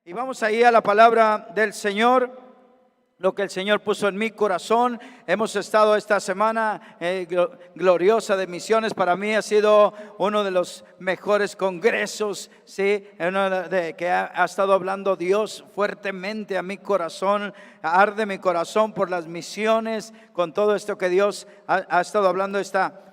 Y vamos ahí a la palabra del Señor, lo que el Señor puso en mi corazón. Hemos estado esta semana gloriosa de misiones. Para mí ha sido uno de los mejores congresos, ¿sí? Que ha estado hablando Dios fuertemente a mi corazón. Arde mi corazón por las misiones, con todo esto que Dios ha estado hablando esta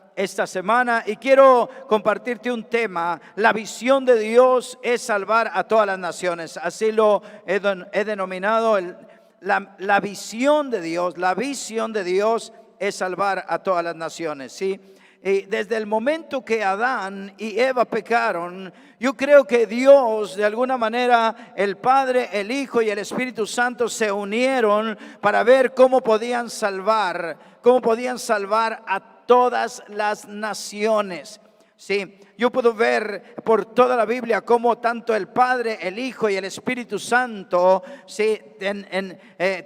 semana, y quiero compartirte un tema. La visión de Dios es salvar a todas las naciones. Así lo he denominado. La visión de Dios, la visión de Dios es salvar a todas las naciones, ¿sí? Y desde el momento que Adán y Eva pecaron, yo creo que Dios, de alguna manera, el Padre, el Hijo y el Espíritu Santo se unieron para ver cómo podían salvar a todas las naciones. Sí, yo puedo ver por toda la Biblia cómo tanto el Padre, el Hijo y el Espíritu Santo, sí,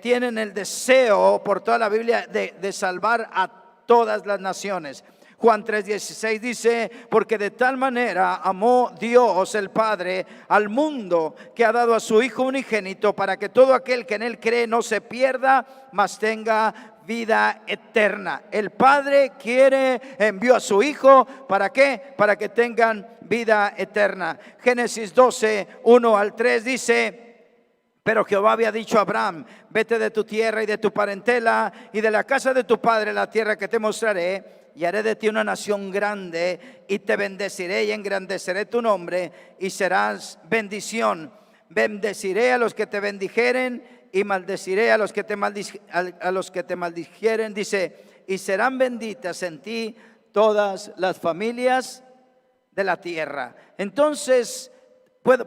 tienen el deseo por toda la Biblia de salvar a todas las naciones. Juan 3:16 dice: porque de tal manera amó Dios el Padre al mundo, que ha dado a su Hijo unigénito, para que todo aquel que en él cree no se pierda, mas tenga vida eterna. El Padre envió a su Hijo, ¿para qué? Para que tengan vida eterna. Génesis 12:1-3 dice: pero Jehová había dicho a Abraham: vete de tu tierra y de tu parentela y de la casa de tu padre, la tierra que te mostraré, y haré de ti una nación grande, y te bendeciré y engrandeceré tu nombre, y serás bendición. Bendeciré a los que te bendijeren, y maldeciré a los que te maldijeren. Dice: y serán benditas en ti todas las familias de la tierra. Entonces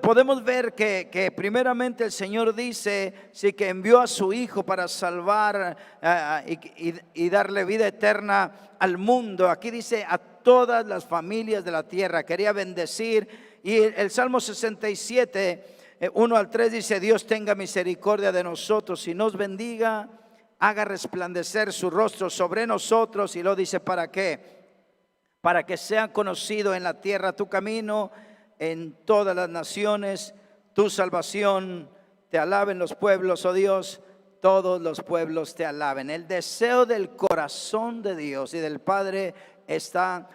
podemos ver que primeramente el Señor dice, sí, que envió a su Hijo para salvar y darle vida eterna al mundo. Aquí dice a todas las familias de la tierra. Quería bendecir. Y el Salmo 67:1-3 dice: Dios tenga misericordia de nosotros y nos bendiga, haga resplandecer su rostro sobre nosotros. Y lo dice: ¿para qué? Para que sea conocido en la tierra tu camino, en todas las naciones tu salvación. Te alaben los pueblos, oh Dios, todos los pueblos te alaben. El deseo del corazón de Dios y del Padre está: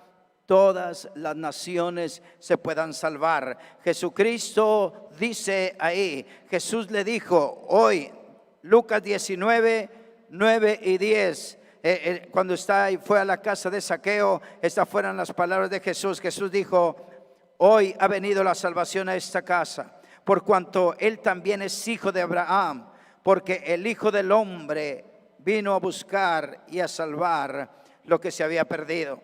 todas las naciones se puedan salvar. Jesucristo dice ahí, Jesús le dijo hoy, Lucas 19:9-10, cuando fue a la casa de Zaqueo, estas fueron las palabras de Jesús. Jesús dijo: hoy ha venido la salvación a esta casa, por cuanto él también es hijo de Abraham, porque el Hijo del Hombre vino a buscar y a salvar lo que se había perdido.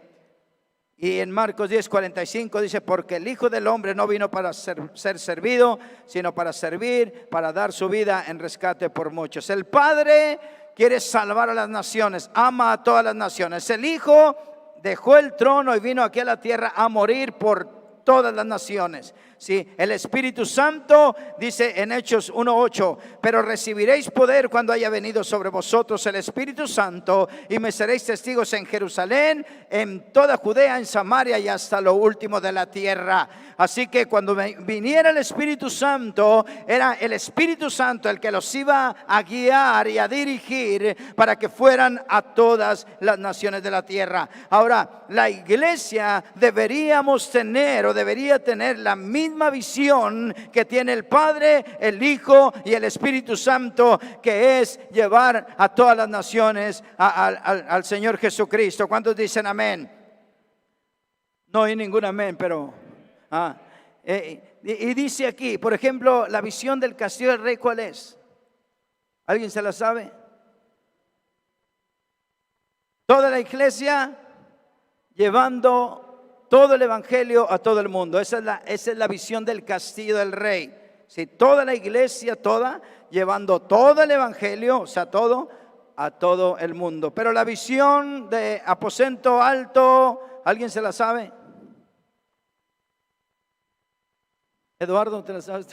Y en Marcos 10:45 dice: porque el Hijo del Hombre no vino para ser servido, sino para servir, para dar su vida en rescate por muchos. El Padre quiere salvar a las naciones, ama a todas las naciones. El Hijo dejó el trono y vino aquí a la tierra a morir por todas las naciones. Sí, el Espíritu Santo dice en Hechos 1:8: pero recibiréis poder cuando haya venido sobre vosotros el Espíritu Santo, y me seréis testigos en Jerusalén, en toda Judea, en Samaria y hasta lo último de la tierra. Así que cuando viniera el Espíritu Santo, era el Espíritu Santo el que los iba a guiar y a dirigir para que fueran a todas las naciones de la tierra. Ahora, la iglesia debería tener la misma visión que tiene el Padre, el Hijo y el Espíritu Santo, que es llevar a todas las naciones al Señor Jesucristo. ¿Cuántos dicen amén? No hay ningún amén, pero y dice aquí, por ejemplo, la visión del castillo del rey, ¿cuál es? ¿Alguien se la sabe? Toda la iglesia llevando todo el evangelio a todo el mundo. Esa es la visión del castillo del rey. Sí, toda la iglesia, llevando todo el evangelio, o sea, todo a todo el mundo. Pero la visión de aposento alto, ¿alguien se la sabe? Eduardo, ¿te la sabes?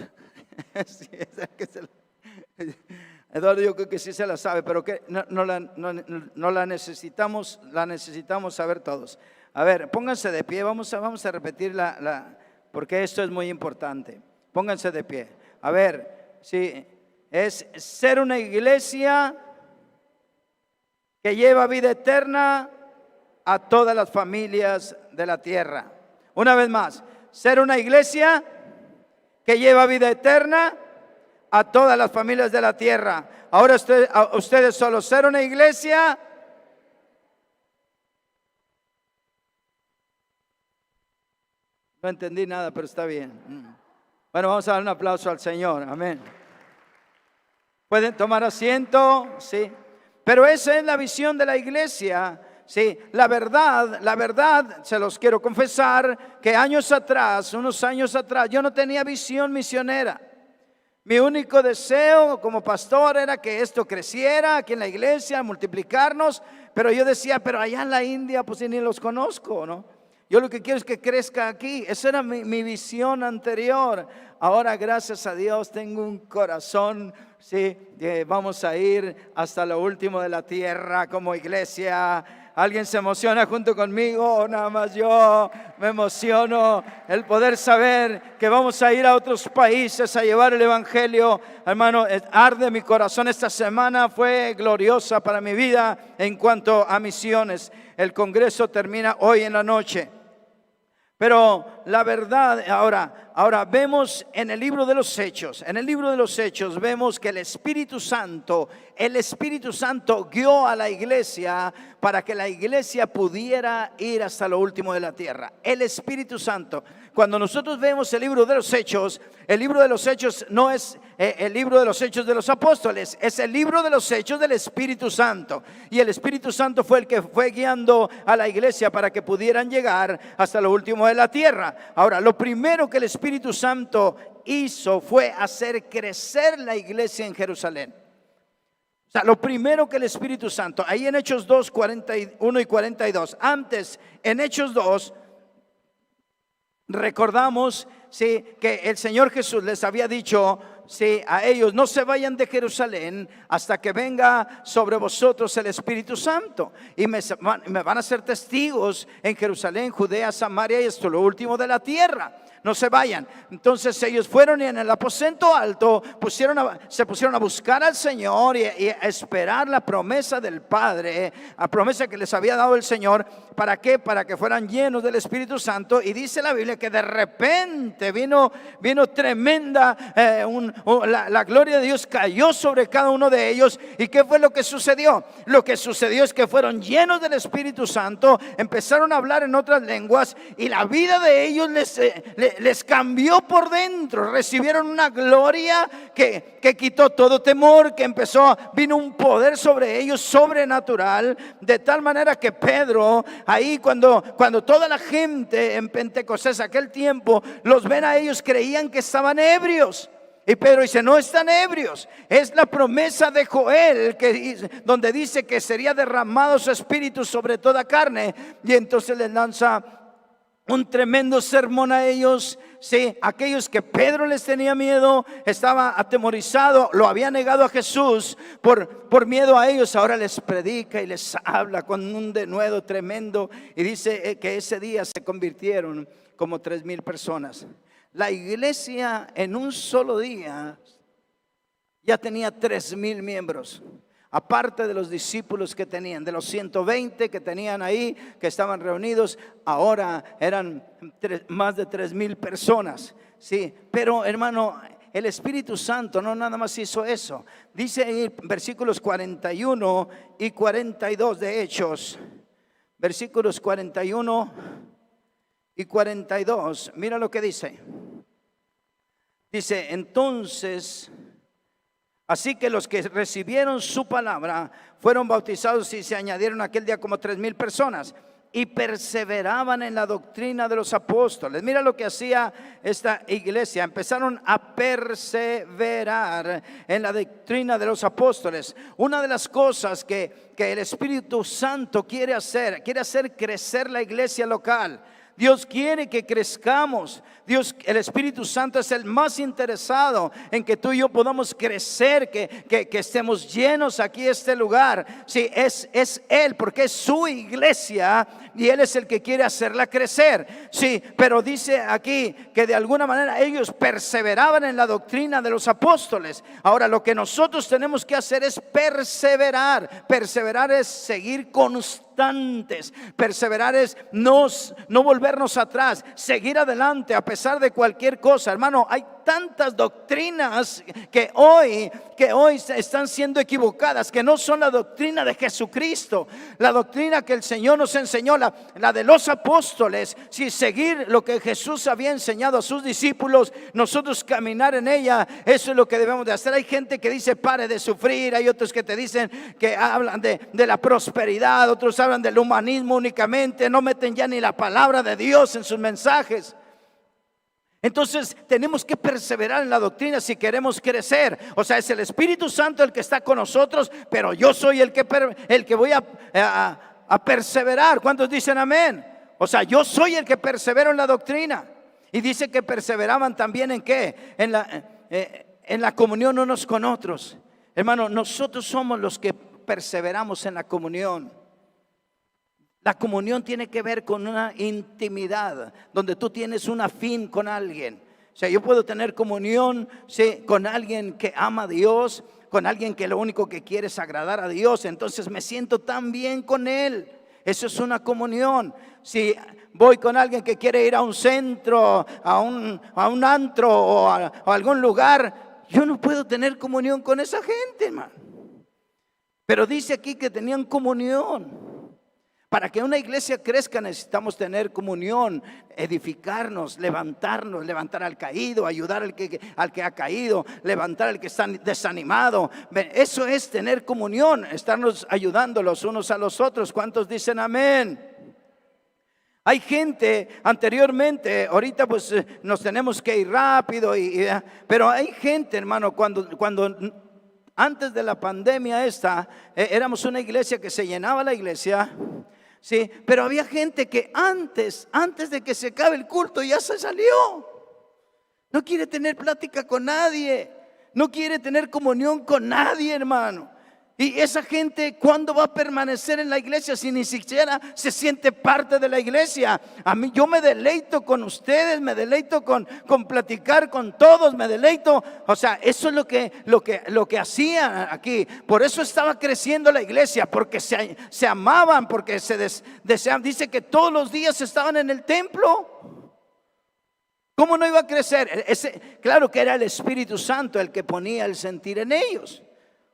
Sí, Eduardo, yo creo que sí se la sabe, pero que no la necesitamos saber todos. A ver, pónganse de pie, vamos a repetir porque esto es muy importante. Pónganse de pie. A ver, sí, es ser una iglesia que lleva vida eterna a todas las familias de la tierra. Una vez más, ser una iglesia que lleva vida eterna a todas las familias de la tierra. Ahora ustedes solo ser una iglesia no entendí nada, pero está bien. Bueno, vamos a dar un aplauso al Señor. Amén. ¿Pueden tomar asiento? Sí. Pero esa es la visión de la iglesia. Sí, la verdad, se los quiero confesar, que unos años atrás, yo no tenía visión misionera. Mi único deseo como pastor era que esto creciera aquí en la iglesia, multiplicarnos, pero yo decía, pero allá en la India pues ni los conozco, ¿no? Yo lo que quiero es que crezca aquí. Esa era mi visión anterior. Ahora, gracias a Dios, tengo un corazón, sí, vamos a ir hasta lo último de la tierra como iglesia. ¿Alguien se emociona junto conmigo o nada más yo me emociono? El poder saber que vamos a ir a otros países a llevar el evangelio. Hermano, arde mi corazón. Esta semana fue gloriosa para mi vida en cuanto a misiones. El congreso termina hoy en la noche. Pero la verdad, ahora vemos en el libro de los Hechos, vemos que el Espíritu Santo guió a la iglesia para que la iglesia pudiera ir hasta lo último de la tierra. El Espíritu Santo. Cuando nosotros vemos el libro de los Hechos no es el libro de los Hechos de los apóstoles, es el libro de los Hechos del Espíritu Santo. Y el Espíritu Santo fue el que fue guiando a la iglesia para que pudieran llegar hasta lo último de la tierra. Ahora, lo primero que el Espíritu Santo hizo fue hacer crecer la iglesia en Jerusalén. O sea, lo primero que el Espíritu Santo, ahí en Hechos 2, 41 y 42, antes en Hechos 2, recordamos, sí, que el Señor Jesús les había dicho, sí, a ellos, no se vayan de Jerusalén hasta que venga sobre vosotros el Espíritu Santo. Y me van a ser testigos en Jerusalén, Judea, Samaria y hasta lo último de la tierra. No se vayan. Entonces ellos fueron y en el aposento alto se pusieron a buscar al Señor y a esperar la promesa del Padre, la promesa que les había dado el Señor. ¿Para qué? Para que fueran llenos del Espíritu Santo. Y dice la Biblia que de repente vino tremenda, la gloria de Dios cayó sobre cada uno de ellos. ¿Y qué fue lo que sucedió? Lo que sucedió es que fueron llenos del Espíritu Santo, empezaron a hablar en otras lenguas y la vida de ellos les cambió por dentro. Recibieron una gloria que quitó todo temor, vino un poder sobre ellos sobrenatural, de tal manera que Pedro, ahí cuando toda la gente en Pentecostés aquel tiempo los ven a ellos, creían que estaban ebrios. Y Pedro dice, no están ebrios, es la promesa de Joel donde dice que sería derramado su espíritu sobre toda carne. Y entonces les lanza un tremendo sermón a ellos. Sí, aquellos que Pedro les tenía miedo, estaba atemorizado, lo había negado a Jesús por miedo a ellos. Ahora les predica y les habla con un denuedo tremendo. Y dice que ese día se convirtieron como 3,000 personas. La iglesia en un solo día ya tenía 3,000 miembros. Aparte de los discípulos que tenían, de los 120 que tenían ahí, que estaban reunidos, ahora eran más de 3,000 personas. Sí, pero hermano, el Espíritu Santo no nada más hizo eso. Dice ahí versículos 41 y 42 de Hechos, versículos 41 y 42, mira lo que dice. Dice, entonces, así que los que recibieron su palabra fueron bautizados y se añadieron aquel día como 3,000 personas y perseveraban en la doctrina de los apóstoles. Mira lo que hacía esta iglesia. Empezaron a perseverar en la doctrina de los apóstoles. Una de las cosas que el Espíritu Santo quiere hacer crecer la iglesia local. Dios quiere que crezcamos. Dios, el Espíritu Santo es el más interesado en que tú y yo podamos crecer, que estemos llenos aquí en este lugar. Sí, es Él, porque es su iglesia y Él es el que quiere hacerla crecer. Sí, pero dice aquí que de alguna manera ellos perseveraban en la doctrina de los apóstoles. Ahora, lo que nosotros tenemos que hacer es perseverar. Perseverar es seguir constantes. Perseverar es no volvernos atrás, seguir adelante a pesar de cualquier cosa. Hermano, hay tantas doctrinas que hoy están siendo equivocadas, que no son la doctrina de Jesucristo, la doctrina que el Señor nos enseñó, la de los apóstoles. Si seguir lo que Jesús había enseñado a sus discípulos, nosotros caminar en ella, eso es lo que debemos de hacer. Hay gente que dice pare de sufrir, hay otros que te dicen que hablan de la prosperidad, otros hablan del humanismo únicamente, no meten ya ni la palabra de Dios en sus mensajes. Entonces tenemos que perseverar en la doctrina si queremos crecer. O sea, es el Espíritu Santo el que está con nosotros, pero yo soy el que voy a perseverar. ¿Cuántos dicen amén? O sea, yo soy el que persevero en la doctrina. Y dice que perseveraban también ¿en qué? En la comunión unos con otros. Hermano, nosotros somos los que perseveramos en la comunión. La comunión tiene que ver con una intimidad, donde tú tienes un afín con alguien. O sea, yo puedo tener comunión, sí, con alguien que ama a Dios, con alguien que lo único que quiere es agradar a Dios. Entonces me siento tan bien con él. Eso es una comunión. Si voy con alguien que quiere ir a un centro, a un antro o a algún lugar, yo no puedo tener comunión con esa gente, hermano. Pero dice aquí que tenían comunión. Para que una iglesia crezca necesitamos tener comunión, edificarnos, levantar al caído, ayudar al que ha caído, levantar al que está desanimado. Eso es tener comunión, estarnos ayudando los unos a los otros. ¿Cuántos dicen amén? Hay gente anteriormente, ahorita pues nos tenemos que ir rápido, pero hay gente, hermano, cuando antes de la pandemia éramos una iglesia que se llenaba la iglesia. Sí, pero había gente que antes de que se acabe el culto ya se salió. No quiere tener plática con nadie, no quiere tener comunión con nadie, hermano. Y esa gente, ¿cuándo va a permanecer en la iglesia si ni siquiera se siente parte de la iglesia? A mí, yo me deleito con ustedes, me deleito con platicar con todos, me deleito. O sea, eso es lo que hacían aquí. Por eso estaba creciendo la iglesia, porque se amaban, porque se deseaban. Dice que todos los días estaban en el templo. ¿Cómo no iba a crecer? Claro que era el Espíritu Santo el que ponía el sentir en ellos.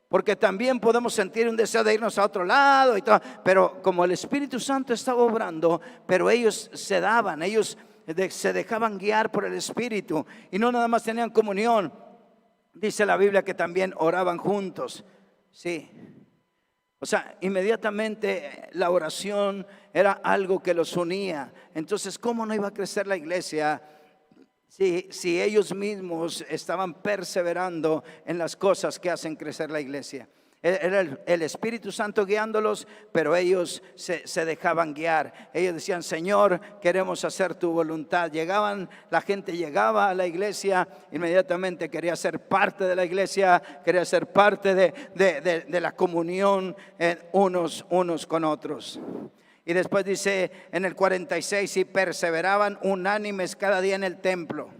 Porque también podemos sentir un deseo de irnos a otro lado y todo, pero como el Espíritu Santo estaba obrando, pero ellos se dejaban guiar por el Espíritu. Y no nada más tenían comunión, dice la Biblia que también oraban juntos. Sí, o sea, inmediatamente la oración era algo que los unía. Entonces, ¿cómo no iba a crecer la iglesia si ellos mismos estaban perseverando en las cosas que hacen crecer la iglesia? Era el Espíritu Santo guiándolos, pero ellos se dejaban guiar. Ellos decían: Señor, queremos hacer tu voluntad. La gente llegaba a la iglesia, inmediatamente quería ser parte de la iglesia, quería ser parte de la comunión unos con otros. Y después dice en el 46, y perseveraban unánimes cada día en el templo.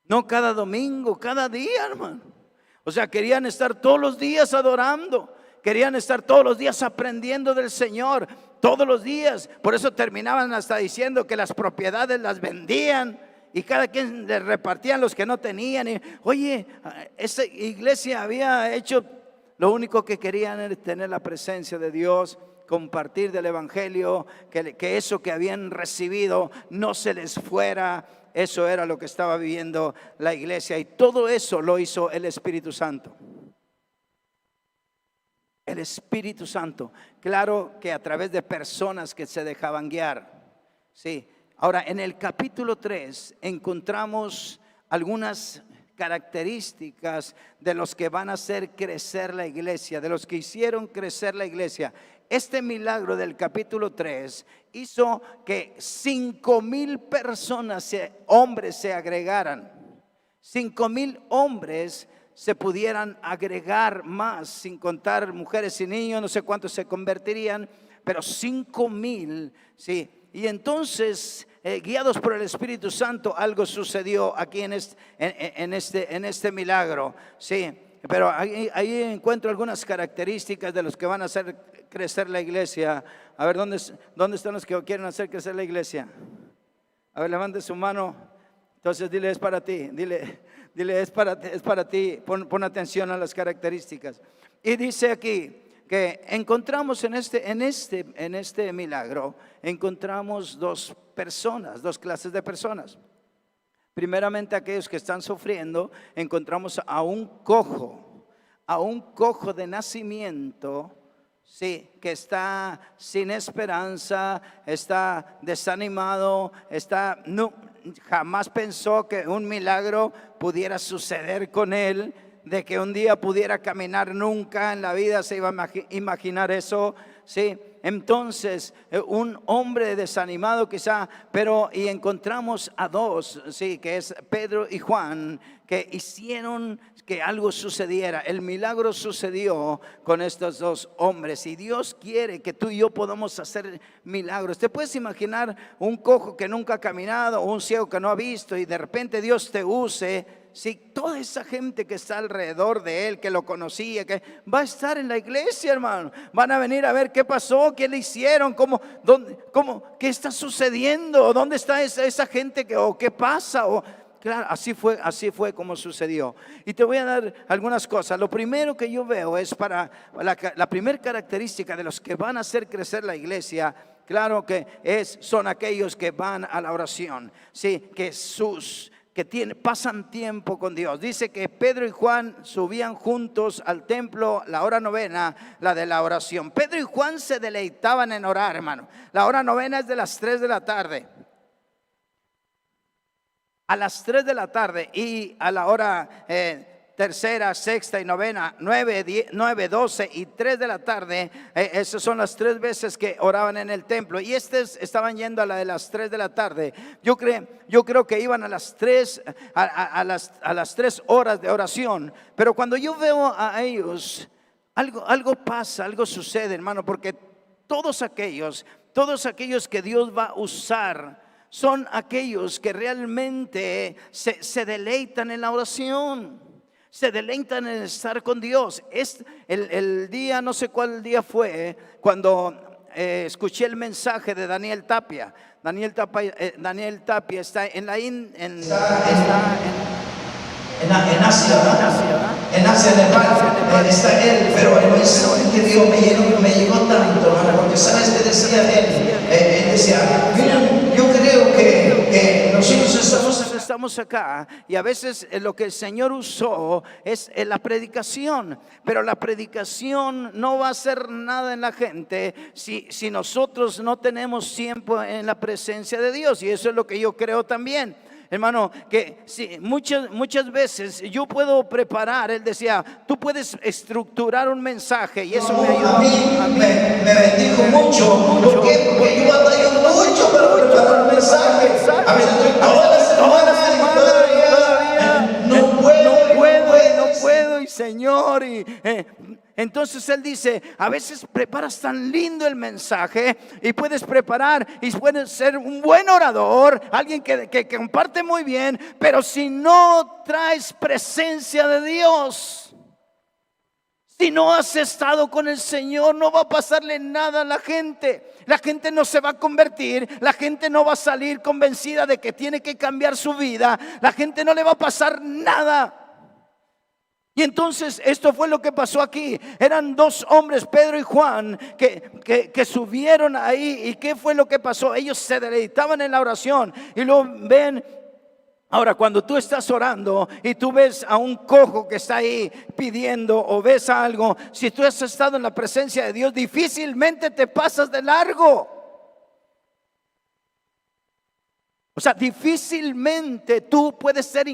No cada domingo, cada día, hermano. O sea, querían estar todos los días adorando. Querían estar todos los días aprendiendo del Señor. Todos los días. Por eso terminaban hasta diciendo que las propiedades las vendían. Y cada quien les repartían los que no tenían. Y, oye, esa iglesia había hecho, lo único que querían era tener la presencia de Dios, compartir del evangelio, que eso que habían recibido no se les fuera. Eso era lo que estaba viviendo la iglesia, y todo eso lo hizo el Espíritu Santo. El Espíritu Santo, claro que a través de personas que se dejaban guiar. Sí. Ahora, en el capítulo 3 encontramos algunas características de los que van a hacer crecer la iglesia, de los que hicieron crecer la iglesia. este milagro del capítulo 3 hizo que 5,000 personas, hombres se agregaran. 5,000 hombres se pudieran agregar más, sin contar mujeres y niños, no sé cuántos se convertirían, pero 5,000, sí. Y entonces, guiados por el Espíritu Santo, algo sucedió aquí en este milagro, sí. Pero ahí encuentro algunas características de los que van a hacer crecer la iglesia. A ver, ¿dónde están los que quieren hacer crecer la iglesia? A ver, levante su mano. Entonces dile, es para ti. Dile, es para ti. Pon atención a las características. Y dice aquí que encontramos en este milagro, encontramos dos clases de personas. Primeramente, aquellos que están sufriendo. Encontramos a un cojo de nacimiento, sí, que está sin esperanza, está desanimado, jamás pensó que un milagro pudiera suceder con él, de que un día pudiera caminar. Nunca en la vida se iba a imaginar eso, sí. Entonces, un hombre desanimado quizá, y encontramos a dos, sí, que es Pedro y Juan, que hicieron que algo sucediera. El milagro sucedió con estos dos hombres, y Dios quiere que tú y yo podamos hacer milagros. ¿Te puedes imaginar un cojo que nunca ha caminado, o un ciego que no ha visto, y de repente Dios te use? Si toda esa gente que está alrededor de él, que lo conocía, que va a estar en la iglesia, hermano, van a venir a ver qué pasó, qué le hicieron, qué está sucediendo, dónde está esa gente, o qué pasa, claro, así fue como sucedió. Y te voy a dar algunas cosas. Lo primero que yo veo es para la primera característica de los que van a hacer crecer la iglesia. Claro que son aquellos que van a la oración, sí, que pasan tiempo con Dios. Dice que Pedro y Juan subían juntos al templo, la hora novena, la de la oración. Pedro y Juan se deleitaban en orar, hermano. La hora novena es de las 3 de la tarde. A las 3 de la tarde, y a la hora tercera, sexta y novena, 9, 12 y 3 de la tarde. Esas son las 3 veces que oraban en el templo. Y estaban yendo a la de las 3 de la tarde. Yo creo que iban a las 3, a las 3 horas de oración. Pero cuando yo veo a ellos, algo pasa, algo sucede, hermano, porque todos aquellos que Dios va a usar son aquellos que realmente se deleitan en la oración. Se deleitan en estar con Dios. Es el día, no sé cuál día fue, cuando escuché el mensaje de Daniel Tapia. Daniel Tapia está en Asia, ¿verdad? En Asia, Nepal, está él, pero el mensaje que Dios me llegó tanto, hermano, porque sabes que decía él decía, miren, yo creo que nosotros estamos acá, y a veces lo que el Señor usó es la predicación, pero la predicación no va a hacer nada en la gente si nosotros no tenemos tiempo en la presencia de Dios, y eso es lo que yo creo también. Hermano, que sí, muchas veces yo puedo preparar, él decía, tú puedes estructurar un mensaje, y eso me ayudó. A mí me bendijo mucho. ¿Por qué? Porque yo batallo mucho para preparar un mensaje. A veces estoy toda la semana y todavía no puedo, y Señor, entonces él dice, a veces preparas tan lindo el mensaje, y puedes preparar y puedes ser un buen orador, alguien que comparte muy bien, pero si no traes presencia de Dios, si no has estado con el Señor, no va a pasarle nada a la gente. La gente no se va a convertir, la gente no va a salir convencida de que tiene que cambiar su vida, la gente no le va a pasar nada. Y entonces esto fue lo que pasó aquí. Eran dos hombres, Pedro y Juan, que subieron ahí. ¿Y qué fue lo que pasó? Ellos se deleitaban en la oración. Y lo ven. Ahora, cuando tú estás orando y tú ves a un cojo que está ahí pidiendo, o ves algo, si tú has estado en la presencia de Dios, difícilmente te pasas de largo. O sea, difícilmente tú puedes ser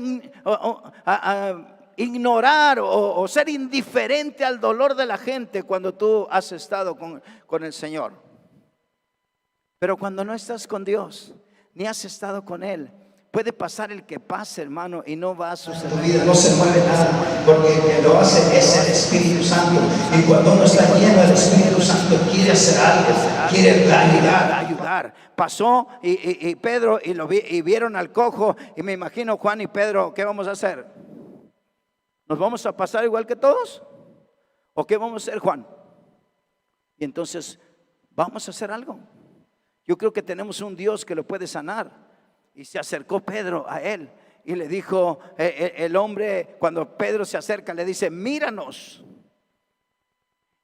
ignorar o ser indiferente al dolor de la gente cuando tú has estado con el Señor. Pero cuando no estás con Dios, ni has estado con Él, puede pasar el que pase, hermano, y no va a suceder. Tu vida no se mueve nada, porque el que lo hace es el Espíritu Santo. Y cuando uno está lleno del Espíritu Santo, quiere hacer algo, quiere ayudar. Pasó y Pedro y vieron al cojo, y me imagino Juan y Pedro, ¿qué vamos a hacer? ¿Nos vamos a pasar igual que todos? ¿O qué vamos a hacer, Juan? Y entonces, vamos a hacer algo. Yo creo que tenemos un Dios que lo puede sanar. Y se acercó Pedro a él y le dijo, el hombre, cuando Pedro se acerca, le dice, míranos.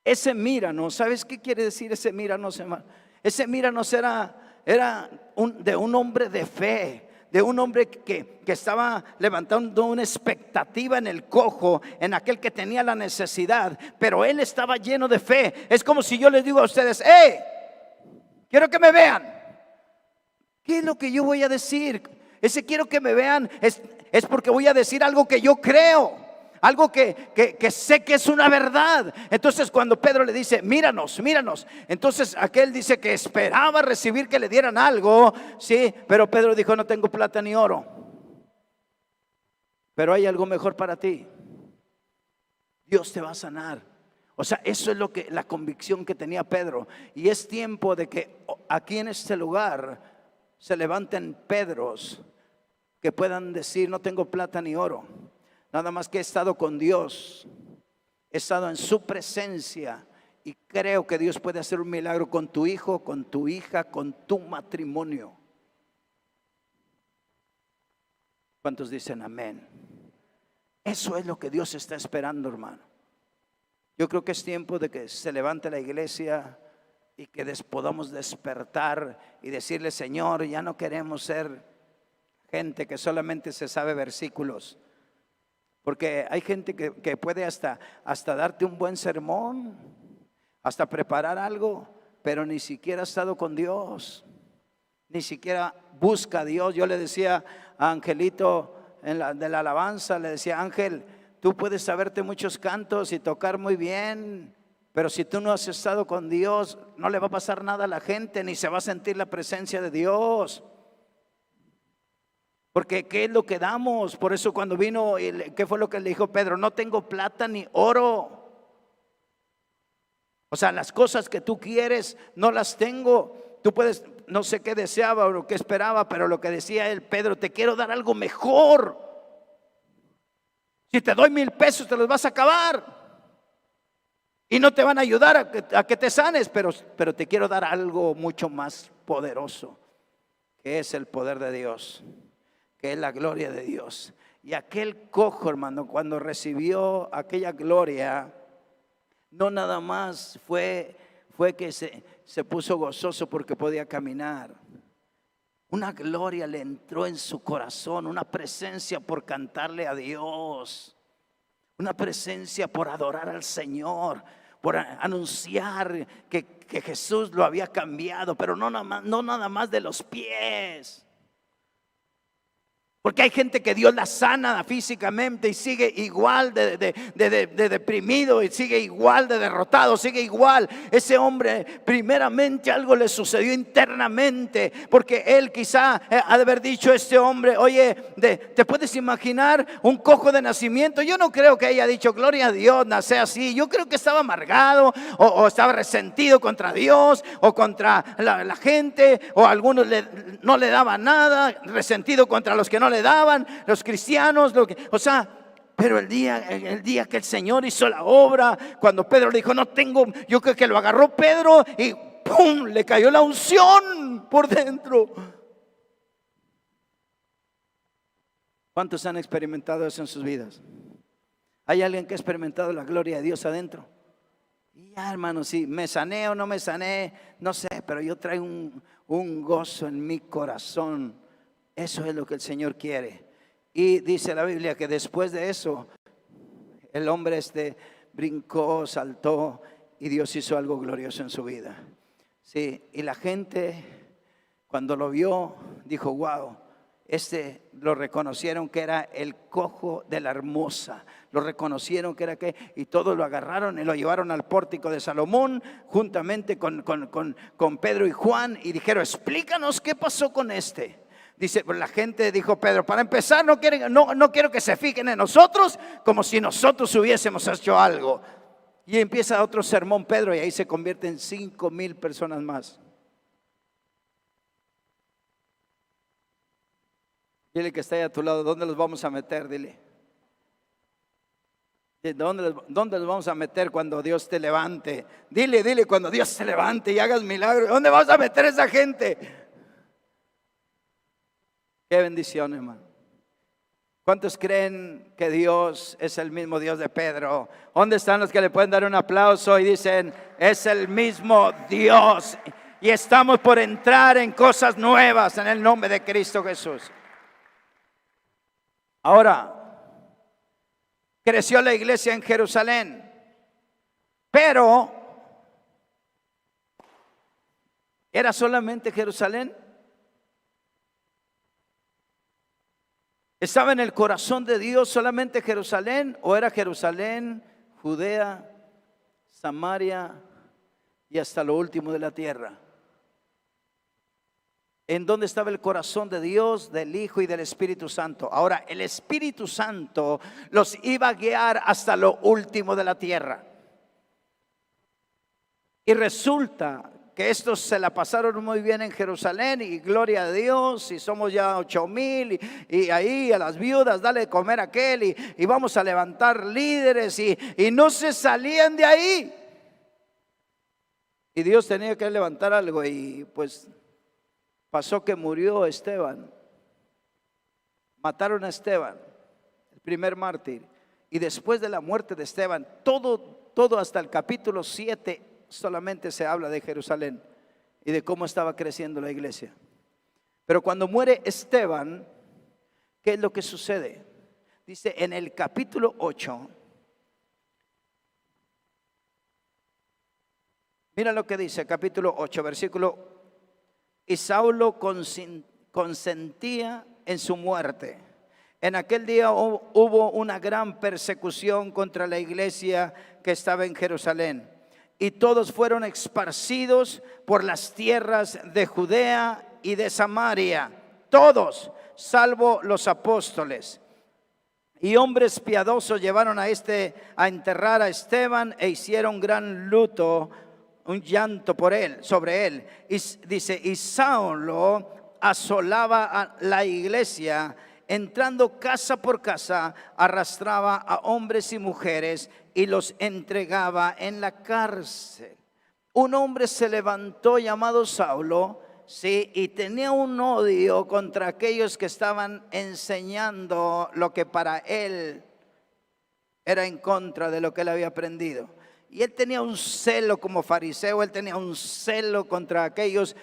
Ese míranos, ¿sabes qué quiere decir ese míranos, hermano? Ese míranos era de un hombre de fe, de un hombre que estaba levantando una expectativa en el cojo, en aquel que tenía la necesidad, pero él estaba lleno de fe. Es como si yo les digo a ustedes, quiero que me vean. ¿Qué es lo que yo voy a decir? Ese quiero que me vean es porque voy a decir algo que yo creo, algo que sé que es una verdad. Entonces cuando Pedro le dice, míranos, entonces aquel dice que esperaba recibir que le dieran algo, sí, pero Pedro dijo, no tengo plata ni oro, pero hay algo mejor para ti. Dios te va a sanar. O sea, eso es la convicción que tenía Pedro. Y es tiempo de que aquí en este lugar se levanten Pedros que puedan decir, no tengo plata ni oro, nada más que he estado con Dios, he estado en su presencia, y creo que Dios puede hacer un milagro con tu hijo, con tu hija, con tu matrimonio. ¿Cuántos dicen amén? Eso es lo que Dios está esperando, hermano. Yo creo que es tiempo de que se levante la iglesia y que podamos despertar y decirle, Señor, ya no queremos ser gente que solamente se sabe versículos. Porque hay gente que puede hasta darte un buen sermón, hasta preparar algo, pero ni siquiera ha estado con Dios, ni siquiera busca a Dios. Yo le decía a Angelito de la alabanza, le decía, Ángel, tú puedes saberte muchos cantos y tocar muy bien, pero si tú no has estado con Dios, no le va a pasar nada a la gente, ni se va a sentir la presencia de Dios. Porque ¿qué es lo que damos? Por eso cuando vino, ¿qué fue lo que le dijo Pedro? No tengo plata ni oro. O sea, las cosas que tú quieres no las tengo. Tú puedes, no sé qué deseaba o lo que esperaba, pero lo que decía él, Pedro, te quiero dar algo mejor. Si te doy 1,000 pesos, te los vas a acabar. Y no te van a ayudar a que te sanes, pero te quiero dar algo mucho más poderoso, que es el poder de Dios, que es la gloria de Dios. Y aquel cojo, hermano, cuando recibió aquella gloria, no nada más fue que se puso gozoso porque podía caminar. Una gloria le entró en su corazón, una presencia por cantarle a Dios, una presencia por adorar al Señor, por anunciar que Jesús lo había cambiado, pero no nada más de los pies. Porque hay gente que Dios la sana físicamente y sigue igual de deprimido, y sigue igual de derrotado, sigue igual. Ese hombre primeramente algo le sucedió internamente, porque él quizá ha de haber dicho este hombre, oye, ¿te puedes imaginar un cojo de nacimiento? Yo no creo que haya dicho, gloria a Dios, nací así. Yo creo que estaba amargado o estaba resentido contra Dios o contra la gente, o algunos no le daban nada, resentido contra los que no le daban, los cristianos, pero el día que el Señor hizo la obra, cuando Pedro le dijo, no tengo, yo creo que lo agarró Pedro y ¡pum!, le cayó la unción por dentro. ¿Cuántos han experimentado eso en sus vidas? ¿Hay alguien que ha experimentado la gloria de Dios adentro? Y ya, hermano, si me sané o no me sané, no sé, pero yo traigo un gozo en mi corazón. Eso es lo que el Señor quiere. Y dice la Biblia que después de eso, el hombre brincó, saltó, y Dios hizo algo glorioso en su vida. Sí, y la gente cuando lo vio dijo, wow, lo reconocieron que era el cojo de la hermosa, lo reconocieron que era que, y todos lo agarraron y lo llevaron al pórtico de Salomón juntamente con Pedro y Juan y dijeron: explícanos qué pasó con este. Dice, la gente dijo: Pedro, para empezar no quiero que se fijen en nosotros como si nosotros hubiésemos hecho algo. Y empieza otro sermón Pedro, y ahí se convierte en 5,000 personas más. Dile que está ahí a tu lado: ¿dónde los vamos a meter? Dile. ¿Dónde los vamos a meter cuando Dios te levante? Dile, cuando Dios te levante y hagas milagros, ¿dónde vas a meter a esa gente? Qué bendición, hermano. ¿Cuántos creen que Dios es el mismo Dios de Pedro? ¿Dónde están los que le pueden dar un aplauso y dicen: es el mismo Dios? Y estamos por entrar en cosas nuevas en el nombre de Cristo Jesús. Ahora, creció la iglesia en Jerusalén, pero ¿era solamente Jerusalén? ¿Estaba en el corazón de Dios solamente Jerusalén? ¿O era Jerusalén, Judea, Samaria y hasta lo último de la tierra? ¿En dónde estaba el corazón de Dios, del Hijo y del Espíritu Santo? Ahora, el Espíritu Santo los iba a guiar hasta lo último de la tierra. Y resulta que estos se la pasaron muy bien en Jerusalén, y gloria a Dios, y somos ya 8,000, y ahí a las viudas dale de comer a aquel, y vamos a levantar líderes, y no se salían de ahí. Y Dios tenía que levantar algo, y pues pasó que murió Esteban. Mataron a Esteban, el primer mártir. Y después de la muerte de Esteban, todo hasta el capítulo 7 solamente se habla de Jerusalén y de cómo estaba creciendo la iglesia. Pero cuando muere Esteban, ¿qué es lo que sucede? Dice en el capítulo 8. Mira lo que dice, capítulo 8, versículo: y Saulo consentía en su muerte. En aquel día hubo una gran persecución contra la iglesia que estaba en Jerusalén, y todos fueron esparcidos por las tierras de Judea y de Samaria, todos, salvo los apóstoles. Y hombres piadosos llevaron a enterrar a Esteban, e hicieron gran luto, un llanto por él, sobre él. Y dice: y Saulo asolaba a la iglesia, entrando casa por casa, arrastraba a hombres y mujeres y los entregaba en la cárcel. Un hombre se levantó llamado Saulo, sí, y tenía un odio contra aquellos que estaban enseñando lo que para él era en contra de lo que él había aprendido. Y él tenía un celo como fariseo, él tenía un celo contra aquellos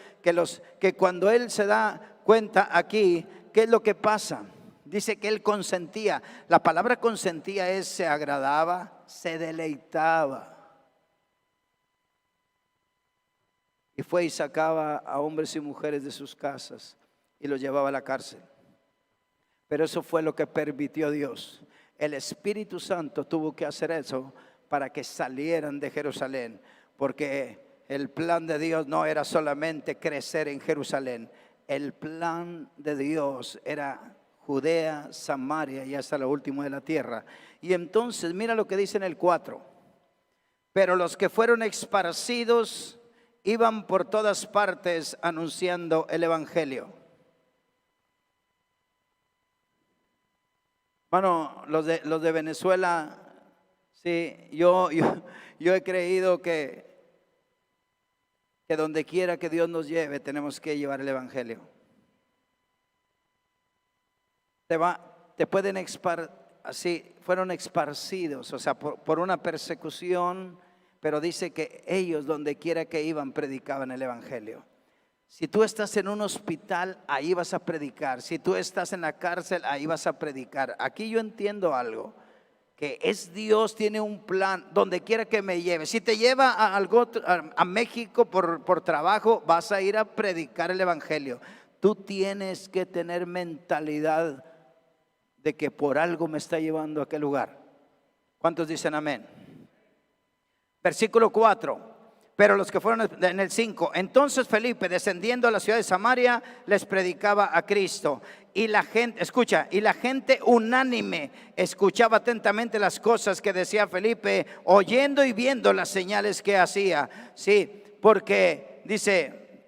que cuando él se da cuenta aquí, ¿qué es lo que pasa? Dice que él consentía. La palabra consentía es se agradaba, se deleitaba. Y fue y sacaba a hombres y mujeres de sus casas y los llevaba a la cárcel. Pero eso fue lo que permitió Dios. El Espíritu Santo tuvo que hacer eso para que salieran de Jerusalén, porque el plan de Dios no era solamente crecer en Jerusalén. El plan de Dios era Judea, Samaria y hasta lo último de la tierra. Y entonces mira lo que dice en el 4: pero los que fueron esparcidos iban por todas partes anunciando el evangelio. Bueno, los de Venezuela, sí, yo he creído que donde quiera que Dios nos lleve, tenemos que llevar el evangelio. Te pueden así, fueron esparcidos, o sea, por una persecución, pero dice que ellos donde quiera que iban predicaban el evangelio. Si tú estás en un hospital, ahí vas a predicar. Si tú estás en la cárcel, ahí vas a predicar. Aquí yo entiendo algo, que es Dios, tiene un plan donde quiera que me lleve. Si te lleva a México por trabajo, vas a ir a predicar el evangelio. tú tienes que tener mentalidad de que por algo me está llevando a aquel lugar. ¿Cuántos dicen amén? Versículo 4. Pero los que fueron en el 5, entonces Felipe, descendiendo a la ciudad de Samaria, les predicaba a Cristo. Y la gente, escucha, y la gente unánime escuchaba atentamente las cosas que decía Felipe, oyendo y viendo las señales que hacía. Sí, porque dice,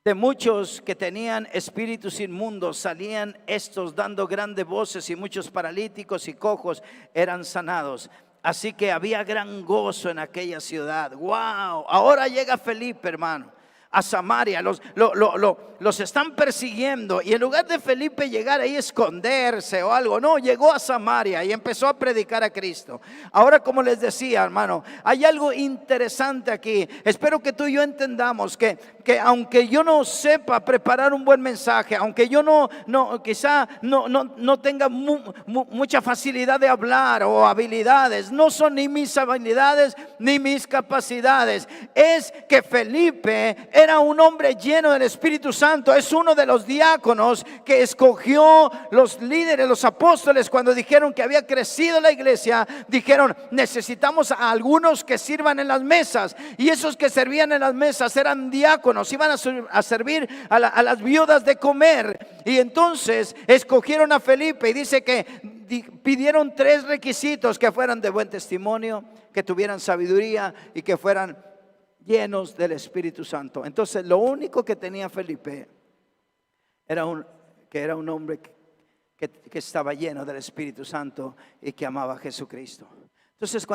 de muchos que tenían espíritus inmundos salían estos dando grandes voces, y muchos paralíticos y cojos eran sanados. Así que había gran gozo en aquella ciudad. ¡Wow! Ahora llega Felipe, hermano, a Samaria. Los están persiguiendo, y en lugar de Felipe llegar ahí a esconderse o algo, no, llegó a Samaria y empezó a predicar a Cristo. Ahora, como les decía, hermano, hay algo interesante aquí. Espero que tú y yo entendamos que aunque yo no sepa preparar un buen mensaje, aunque yo quizá no tenga mucha facilidad de hablar o habilidades, no son ni mis habilidades ni mis capacidades, es que Felipe era un hombre lleno del Espíritu Santo. Es uno de los diáconos que escogió los líderes, los apóstoles, cuando dijeron que había crecido la iglesia. Dijeron, necesitamos a algunos que sirvan en las mesas, y esos que servían en las mesas eran diáconos, iban a servir a las viudas de comer. Y entonces escogieron a Felipe, y dice que pidieron 3 requisitos: que fueran de buen testimonio, que tuvieran sabiduría y que fueran llenos del Espíritu Santo. Entonces lo único que tenía Felipe era un hombre que estaba lleno del Espíritu Santo y que amaba a Jesucristo. Entonces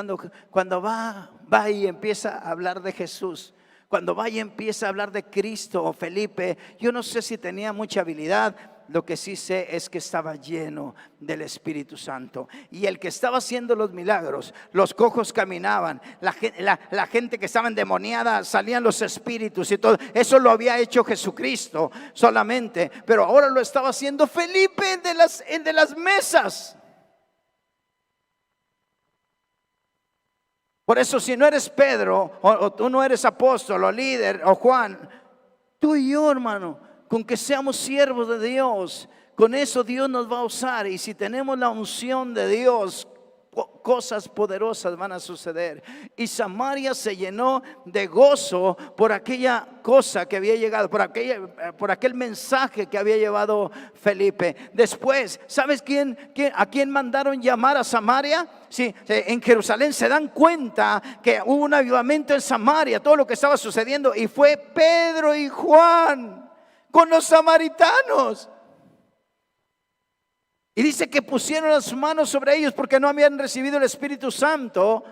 cuando va y empieza a hablar de Jesús, cuando va y empieza a hablar de Cristo, Felipe, yo no sé si tenía mucha habilidad. Lo que sí sé es que estaba lleno del Espíritu Santo. Y el que estaba haciendo los milagros, los cojos caminaban, la gente que estaba endemoniada, salían los espíritus y todo. Eso lo había hecho Jesucristo solamente, pero ahora lo estaba haciendo Felipe de las mesas. Por eso, si no eres Pedro, o tú no eres apóstol o líder o Juan, tú y yo, hermano, con que seamos siervos de Dios, con eso Dios nos va a usar. Y si tenemos la unción de Dios, cosas poderosas van a suceder. Y Samaria se llenó de gozo por aquella cosa que había llegado, por aquel mensaje que había llevado Felipe. Después, ¿sabes a quién mandaron llamar a Samaria? Sí, en Jerusalén se dan cuenta que hubo un avivamiento en Samaria, todo lo que estaba sucediendo, y fue Pedro y Juan con los samaritanos. Y dice que pusieron las manos sobre ellos porque no habían recibido el Espíritu Santo.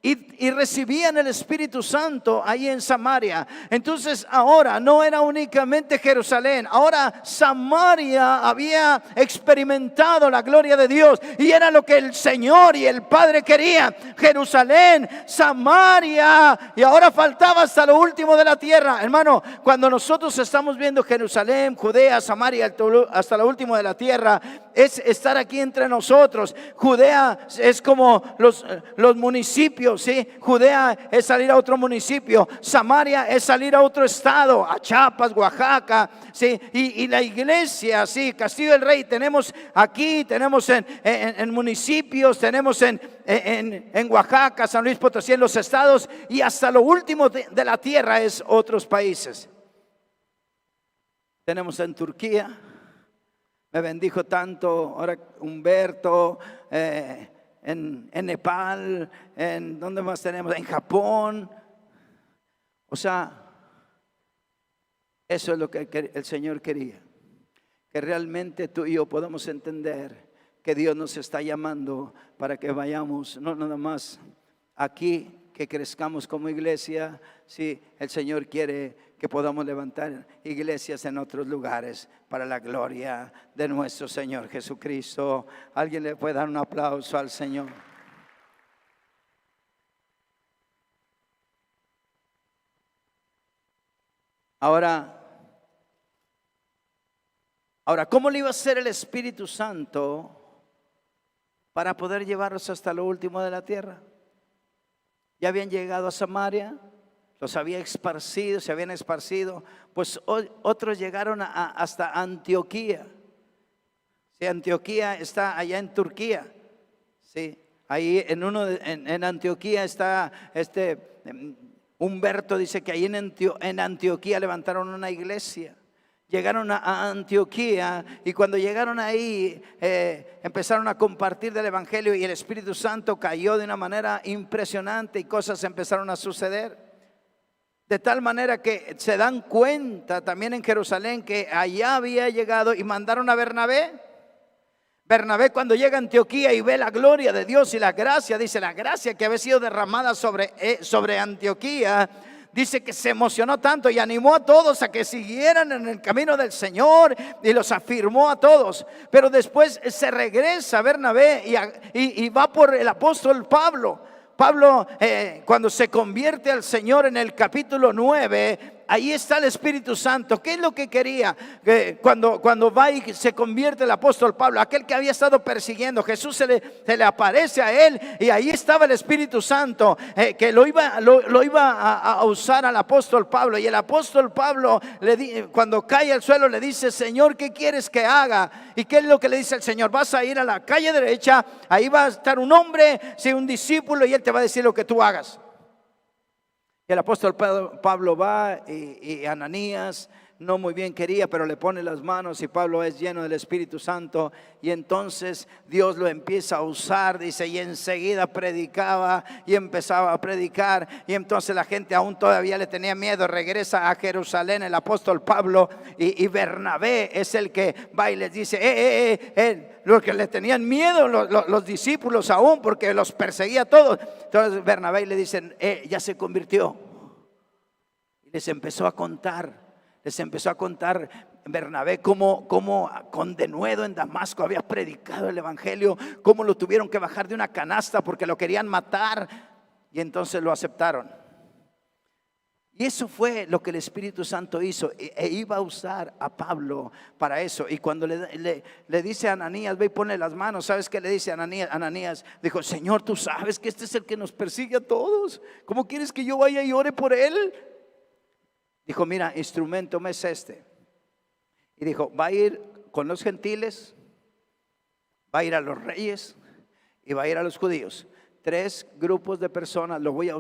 Y recibían el Espíritu Santo ahí en Samaria. Entonces ahora no era únicamente Jerusalén, ahora Samaria había experimentado la gloria de Dios, y era lo que el Señor y el Padre querían. Jerusalén, Samaria, y ahora faltaba hasta lo último de la tierra. Hermano, cuando nosotros estamos viendo Jerusalén, Judea, Samaria, hasta lo último de la tierra, es estar aquí entre nosotros. Judea es como los municipios, ¿sí? Judea es salir a otro municipio. Samaria es salir a otro estado, a Chiapas, Oaxaca, ¿sí? Y la iglesia, ¿sí? Castillo del Rey tenemos aquí, tenemos en municipios, tenemos en Oaxaca, San Luis Potosí, en los estados, y hasta lo último de la tierra es otros países. Tenemos en Turquía. Me bendijo tanto ahora Humberto, en Nepal, ¿dónde más tenemos? En Japón. O sea, eso es lo que el Señor quería, que realmente tú y yo podamos entender que Dios nos está llamando para que vayamos, no nada más aquí, que crezcamos como iglesia. Sí, el Señor quiere que podamos levantar iglesias en otros lugares para la gloria de nuestro Señor Jesucristo. ¿Alguien le puede dar un aplauso al Señor? Ahora, ¿cómo le iba a hacer el Espíritu Santo para poder llevarlos hasta lo último de la tierra? Ya habían llegado a Samaria, los había esparcido, se habían esparcido, pues otros llegaron hasta Antioquía. Sí, Antioquía está allá en Turquía. Sí, ahí en Antioquía está Humberto dice que ahí en Antioquía levantaron una iglesia. Llegaron a Antioquía y cuando llegaron ahí empezaron a compartir del evangelio y el Espíritu Santo cayó de una manera impresionante y cosas empezaron a suceder. De tal manera que se dan cuenta también en Jerusalén que allá había llegado y mandaron a Bernabé. Bernabé cuando llega a Antioquía y ve la gloria de Dios y la gracia, dice la gracia que había sido derramada sobre Antioquía, dice que se emocionó tanto y animó a todos a que siguieran en el camino del Señor y los afirmó a todos. Pero después se regresa Bernabé y va por el apóstol Pablo. Pablo cuando se convierte al Señor en el capítulo 9, ahí está el Espíritu Santo. ¿Qué es lo que quería? Cuando va y se convierte el apóstol Pablo, aquel que había estado persiguiendo, Jesús se le aparece a él y ahí estaba el Espíritu Santo que lo iba a usar al apóstol Pablo. Y el apóstol Pablo cuando cae al suelo le dice: Señor, ¿qué quieres que haga? ¿Y qué es lo que le dice el Señor? Vas a ir a la calle derecha, ahí va a estar un hombre, sí, un discípulo, y él te va a decir lo que tú hagas. El apóstol Pablo va y Ananías no muy bien quería, pero le pone las manos y Pablo es lleno del Espíritu Santo y entonces Dios lo empieza a usar, dice, y enseguida predicaba y empezaba a predicar y entonces la gente aún todavía le tenía miedo. Regresa a Jerusalén el apóstol Pablo y Bernabé es el que va y les dice, los que le tenían miedo, los discípulos aún, porque los perseguía a todos. Entonces Bernabé le dicen, ya se convirtió. Y les empezó a contar Bernabé cómo con denuedo en Damasco había predicado el evangelio, cómo lo tuvieron que bajar de una canasta porque lo querían matar y entonces lo aceptaron. Y eso fue lo que el Espíritu Santo hizo e iba a usar a Pablo para eso. Y cuando le dice a Ananías, ve y pone las manos, ¿sabes qué le dice a Ananías? Ananías dijo, Señor, tú sabes que este es el que nos persigue a todos. ¿Cómo quieres que yo vaya y ore por él? Dijo, mira, instrumento me es este. Y dijo, va a ir con los gentiles, va a ir a los reyes y va a ir a los judíos. 3 grupos de personas lo voy a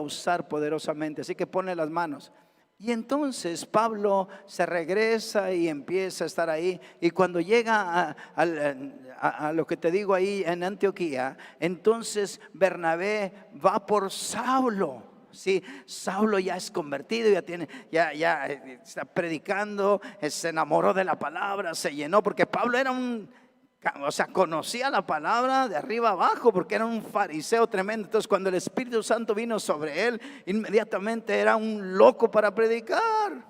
usar poderosamente. Así que pone las manos. Y entonces Pablo se regresa y empieza a estar ahí. Y cuando llega a lo que te digo ahí en Antioquía, entonces Bernabé va por Saulo. Sí, Saulo ya es convertido, ya está predicando, se enamoró de la palabra, se llenó, porque Pablo era conocía la palabra de arriba abajo, porque era un fariseo tremendo. Entonces cuando el Espíritu Santo vino sobre él, inmediatamente era un loco para predicar.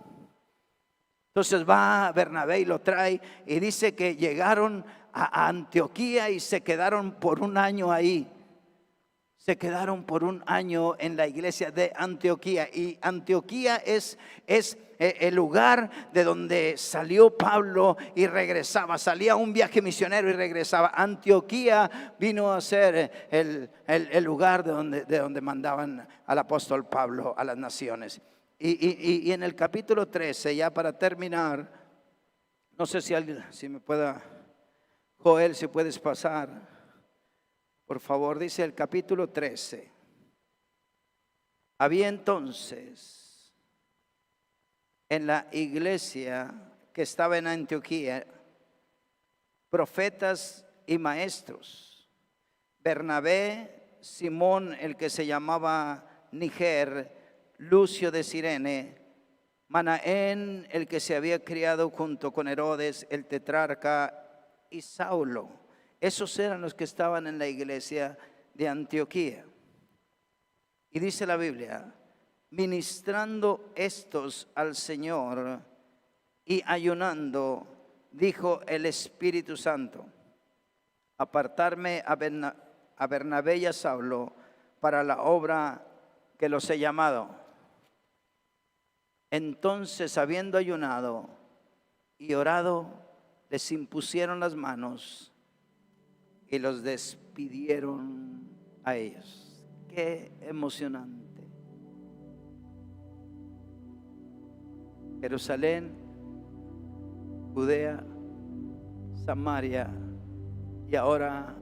Entonces va Bernabé y lo trae y dice que llegaron a Antioquía y se quedaron por un año ahí. Se quedaron por un año en la iglesia de Antioquía. Y Antioquía es el lugar de donde salió Pablo y regresaba. Salía un viaje misionero y regresaba. Antioquía vino a ser el lugar de donde mandaban al apóstol Pablo a las naciones. Y en el capítulo 13, ya para terminar, no sé si me pueda, Joel, si puedes pasar. Por favor, dice el capítulo 13. Había entonces en la iglesia que estaba en Antioquía profetas y maestros. Bernabé, Simón, el que se llamaba Niger, Lucio de Cirene, Manaén, el que se había criado junto con Herodes, el tetrarca, y Saulo. Esos eran los que estaban en la iglesia de Antioquía. Y dice la Biblia, ministrando estos al Señor y ayunando, dijo el Espíritu Santo, apartarme a Bernabé y a Saulo para la obra que los he llamado. Entonces, habiendo ayunado y orado, les impusieron las manos y los despidieron a ellos. Qué emocionante. Jerusalén, Judea, Samaria, y ahora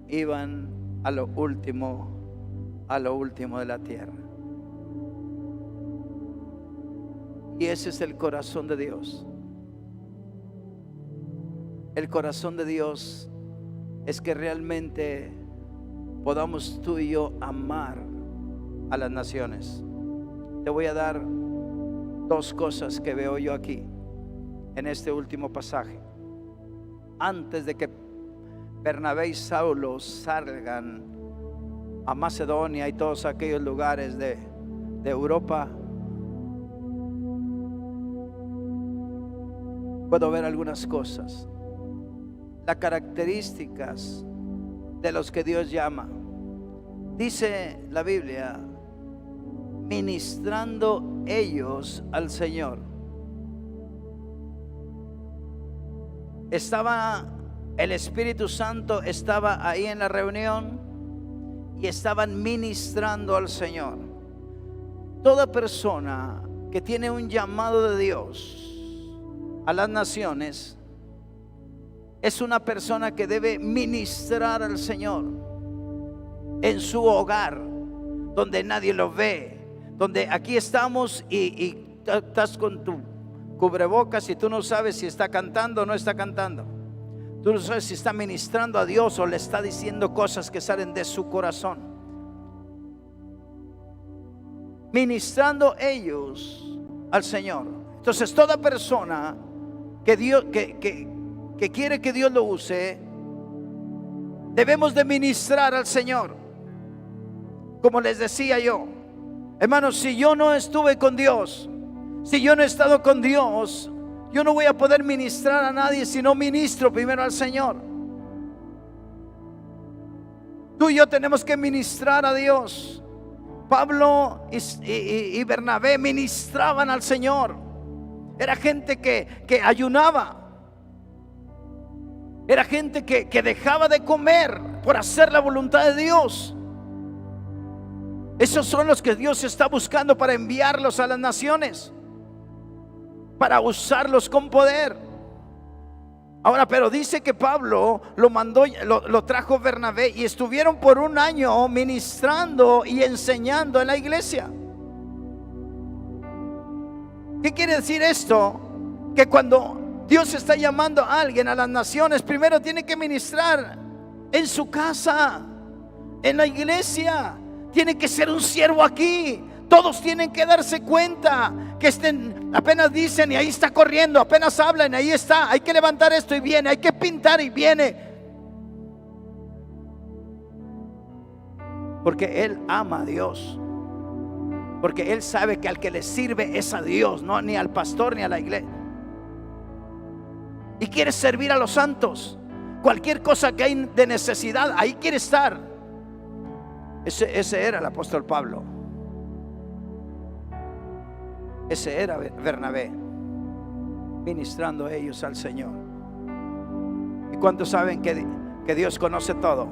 iban a lo último de la tierra. Y ese es el corazón de Dios. El corazón de Dios es que realmente podamos tú y yo amar a las naciones. Te voy a dar dos cosas que veo yo aquí en este último pasaje. Antes de que Bernabé y Saulo salgan a Macedonia y todos aquellos lugares de Europa, puedo ver algunas cosas. Las características de los que Dios llama. Dice la Biblia, ministrando ellos al Señor. El Espíritu Santo estaba ahí en la reunión y estaban ministrando al Señor. Toda persona que tiene un llamado de Dios a las naciones es una persona que debe ministrar al Señor en su hogar, donde nadie lo ve, donde aquí estamos y estás con tu cubrebocas y tú no sabes si está cantando o no está cantando. Tú no sabes si está ministrando a Dios o le está diciendo cosas que salen de su corazón. Ministrando ellos al Señor. Entonces toda persona que quiere que Dios lo use, debemos de ministrar al Señor. Como les decía yo, hermanos, si yo no estuve con Dios, si yo no he estado con Dios, yo no voy a poder ministrar a nadie si no ministro primero al Señor. Tú y yo tenemos que ministrar a Dios. Pablo y Bernabé ministraban al Señor. Era gente que ayunaba. Era gente que dejaba de comer por hacer la voluntad de Dios. Esos son los que Dios está buscando para enviarlos a las naciones, para usarlos con poder. Ahora, pero dice que Pablo lo trajo Bernabé y estuvieron por un año ministrando y enseñando en la iglesia. ¿Qué quiere decir esto? Que cuando Dios está llamando a alguien a las naciones, primero tiene que ministrar en su casa, en la iglesia. Tiene que ser un siervo aquí. Todos tienen que darse cuenta que apenas dicen y ahí está corriendo, apenas hablan y ahí está. Hay que levantar esto y viene, hay que pintar y viene. Porque Él ama a Dios. Porque Él sabe que al que le sirve es a Dios, no ni al pastor ni a la iglesia. Y quiere servir a los santos. Cualquier cosa que hay de necesidad, ahí quiere estar. Ese era el apóstol Pablo. Ese era Bernabé, ministrando ellos al Señor. ¿Y cuántos saben que Dios conoce todo?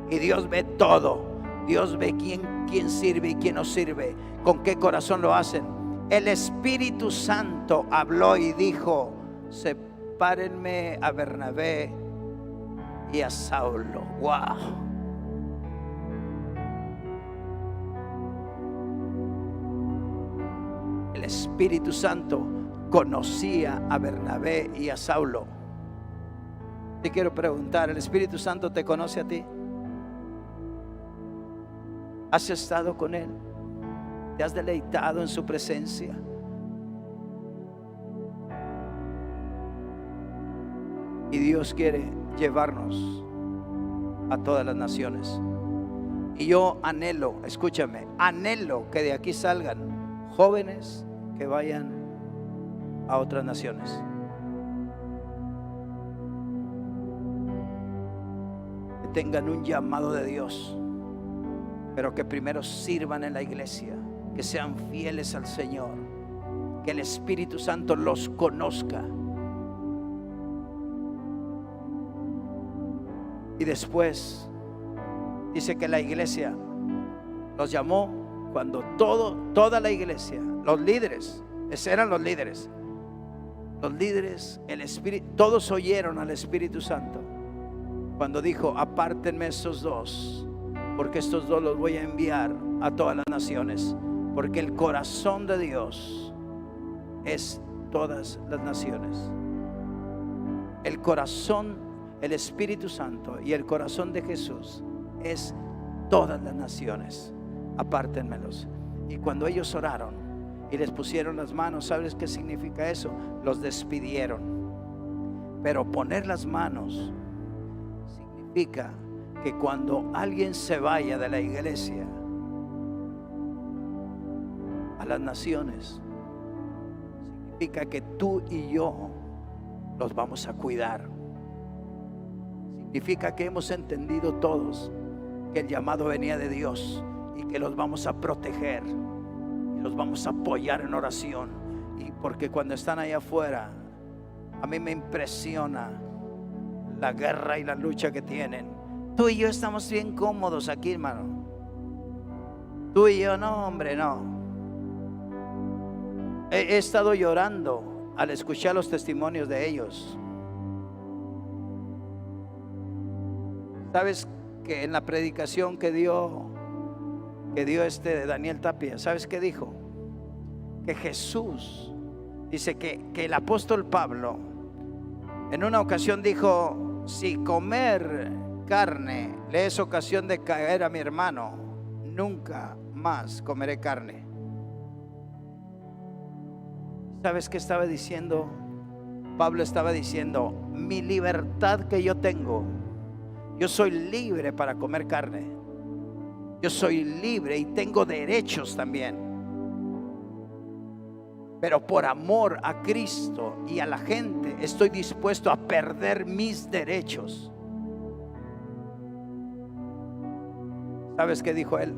Y Dios ve todo. Dios ve quién sirve y quién no sirve, con qué corazón lo hacen. El Espíritu Santo habló y dijo: sepárenme a Bernabé y a Saulo. Wow. El Espíritu Santo conocía a Bernabé y a Saulo. Te quiero preguntar, ¿el Espíritu Santo te conoce a ti? ¿Has estado con Él? ¿Te has deleitado en su presencia? Y Dios quiere llevarnos a todas las naciones. Y yo anhelo, escúchame, anhelo que de aquí salgan jóvenes que vayan a otras naciones. Que tengan un llamado de Dios, pero que primero sirvan en la iglesia, que sean fieles al Señor, que el Espíritu Santo los conozca. Y después dice que la iglesia los llamó cuando toda la iglesia, los líderes, Esos eran los líderes. Los líderes, el Espíritu, todos oyeron al Espíritu Santo cuando dijo: apártenme estos dos, porque estos dos los voy a enviar a todas las naciones, porque el corazón de Dios es todas las naciones. El corazón, el Espíritu Santo y el corazón de Jesús es todas las naciones. Apártenmelos. Y cuando ellos oraron y les pusieron las manos, ¿sabes qué significa eso? Los despidieron. Pero poner las manos significa que cuando alguien se vaya de la iglesia a las naciones, significa que tú y yo los vamos a cuidar. Significa que hemos entendido todos que el llamado venía de Dios y que los vamos a proteger y los vamos a apoyar en oración. Y porque cuando están allá afuera, a mí me impresiona la guerra y la lucha que tienen. Tú y yo estamos bien cómodos aquí, hermano. Tú y yo no, hombre, no. He estado llorando al escuchar los testimonios de ellos. ¿Sabes que en la predicación que dio Daniel Tapia, ¿sabes qué dijo? Que Jesús, dice que el apóstol Pablo en una ocasión dijo: si comer carne le es ocasión de caer a mi hermano, nunca más comeré carne. ¿Sabes qué estaba diciendo? Pablo estaba diciendo: mi libertad que yo tengo, yo soy libre para comer carne. Yo soy libre y tengo derechos también. Pero por amor a Cristo y a la gente estoy dispuesto a perder mis derechos. ¿Sabes qué dijo él?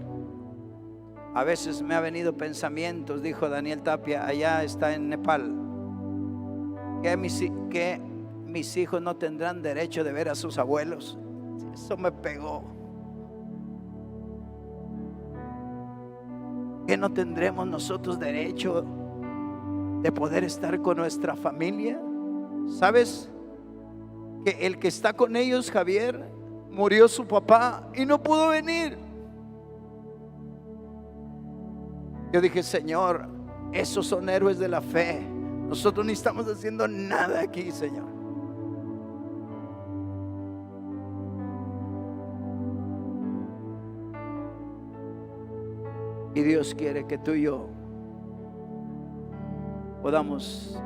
A veces me ha venido pensamientos, dijo Daniel Tapia, allá está en Nepal, que mis hijos no tendrán derecho de ver a sus abuelos. Eso me pegó. ¿Que no tendremos nosotros derecho de poder estar con nuestra familia? ¿Sabes que el que está con ellos, Javier, murió su papá y no pudo venir? Yo dije: Señor, esos son héroes de la fe. Nosotros ni estamos haciendo nada aquí, Señor. Y Dios quiere que tú y yo podamos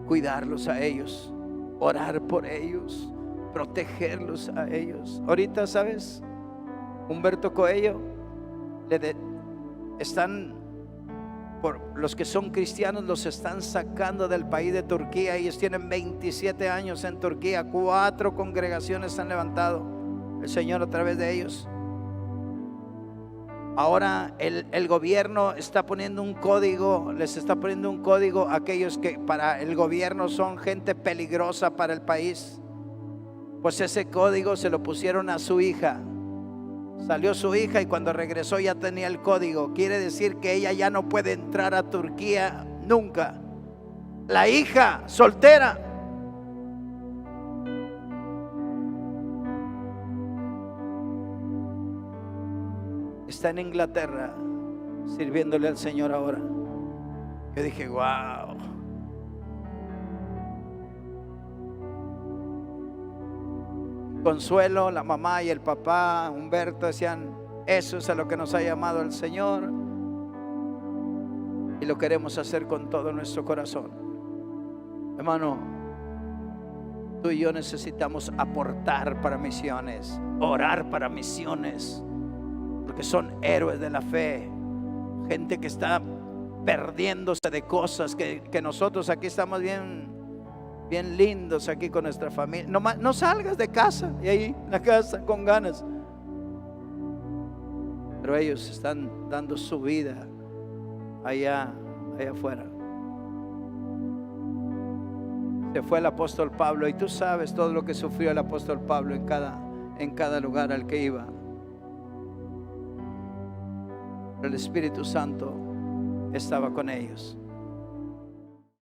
cuidarlos a ellos, orar por ellos, protegerlos a ellos. Ahorita, ¿sabes? Humberto Coello están, por los que son cristianos, los están sacando del país de Turquía. Ellos tienen 27 años en Turquía. 4 congregaciones han levantado el Señor a través de ellos. Ahora el gobierno está poniendo un código, les está poniendo un código a aquellos que para el gobierno son gente peligrosa para el país. Pues ese código se lo pusieron a su hija. Salió su hija y cuando regresó ya tenía el código. Quiere decir que ella ya no puede entrar a Turquía nunca. La hija soltera. Está en Inglaterra sirviéndole al Señor ahora. Yo dije: wow. Consuelo, la mamá y el papá, Humberto, decían: eso es a lo que nos ha llamado el Señor y lo queremos hacer con todo nuestro corazón. Hermano, tú y yo necesitamos aportar para misiones, orar para misiones, porque son héroes de la fe, gente que está perdiéndose de cosas que nosotros aquí estamos bien lindos aquí con nuestra familia. No salgas de casa, y ahí en la casa con ganas, pero ellos están dando su vida allá afuera. Se fue el apóstol Pablo y tú sabes todo lo que sufrió el apóstol Pablo en cada lugar al que iba. El Espíritu Santo estaba con ellos.